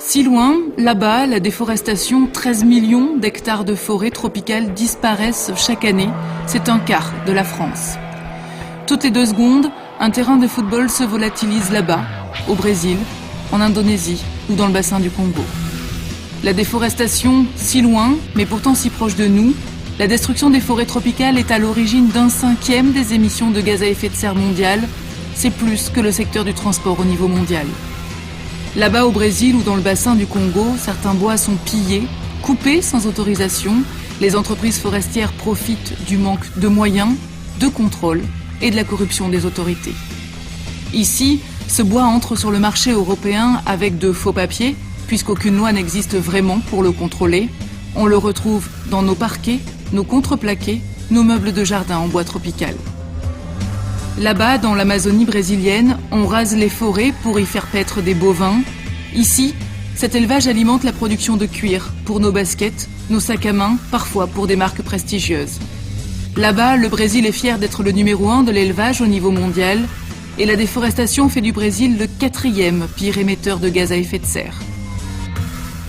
Si loin, là-bas, la déforestation, 13 millions d'hectares de forêts tropicales disparaissent chaque année. C'est un quart de la France. Toutes les 2 secondes, un terrain de football se volatilise là-bas, au Brésil, en Indonésie ou dans le bassin du Congo. La déforestation, si loin, mais pourtant si proche de nous, la destruction des forêts tropicales est à l'origine d'1/5 des émissions de gaz à effet de serre mondiales. C'est plus que le secteur du transport au niveau mondial. Là-bas au Brésil ou dans le bassin du Congo, certains bois sont pillés, coupés sans autorisation. Les entreprises forestières profitent du manque de moyens, de contrôle et de la corruption des autorités. Ici, ce bois entre sur le marché européen avec de faux papiers, puisqu'aucune loi n'existe vraiment pour le contrôler. On le retrouve dans nos parquets, nos contreplaqués, nos meubles de jardin en bois tropical. Là-bas, dans l'Amazonie brésilienne, on rase les forêts pour y faire paître des bovins. Ici, cet élevage alimente la production de cuir pour nos baskets, nos sacs à main, parfois pour des marques prestigieuses. Là-bas, le Brésil est fier d'être le numéro 1 de l'élevage au niveau mondial et la déforestation fait du Brésil le 4e pire émetteur de gaz à effet de serre.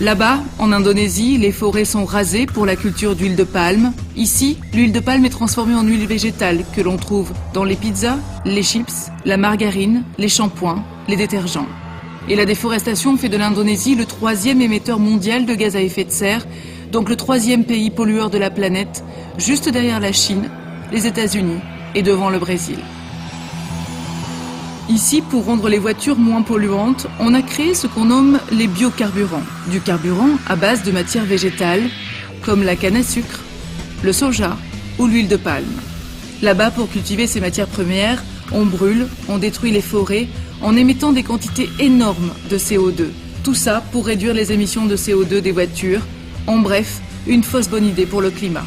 Là-bas, en Indonésie, les forêts sont rasées pour la culture d'huile de palme. Ici, l'huile de palme est transformée en huile végétale que l'on trouve dans les pizzas, les chips, la margarine, les shampoings, les détergents. Et la déforestation fait de l'Indonésie le 3e émetteur mondial de gaz à effet de serre, donc le 3e pays pollueur de la planète, juste derrière la Chine, les États-Unis et devant le Brésil. Ici, pour rendre les voitures moins polluantes, on a créé ce qu'on nomme les biocarburants. Du carburant à base de matières végétales, comme la canne à sucre, le soja ou l'huile de palme. Là-bas, pour cultiver ces matières premières, on brûle, on détruit les forêts en émettant des quantités énormes de CO2. Tout ça pour réduire les émissions de CO2 des voitures. En bref, une fausse bonne idée pour le climat.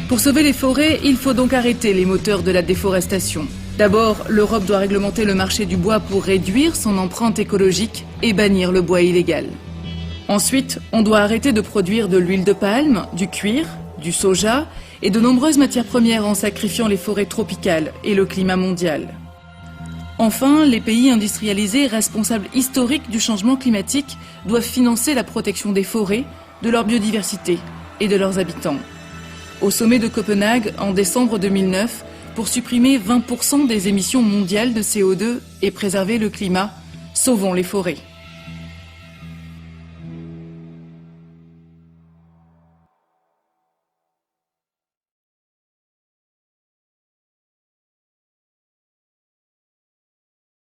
Pour sauver les forêts, il faut donc arrêter les moteurs de la déforestation. D'abord, l'Europe doit réglementer le marché du bois pour réduire son empreinte écologique et bannir le bois illégal. Ensuite, on doit arrêter de produire de l'huile de palme, du cuir, du soja et de nombreuses matières premières en sacrifiant les forêts tropicales et le climat mondial. Enfin, les pays industrialisés responsables historiques du changement climatique doivent financer la protection des forêts, de leur biodiversité et de leurs habitants. Au sommet de Copenhague, en décembre 2009, pour supprimer 20% des émissions mondiales de CO2 et préserver le climat, sauvons les forêts.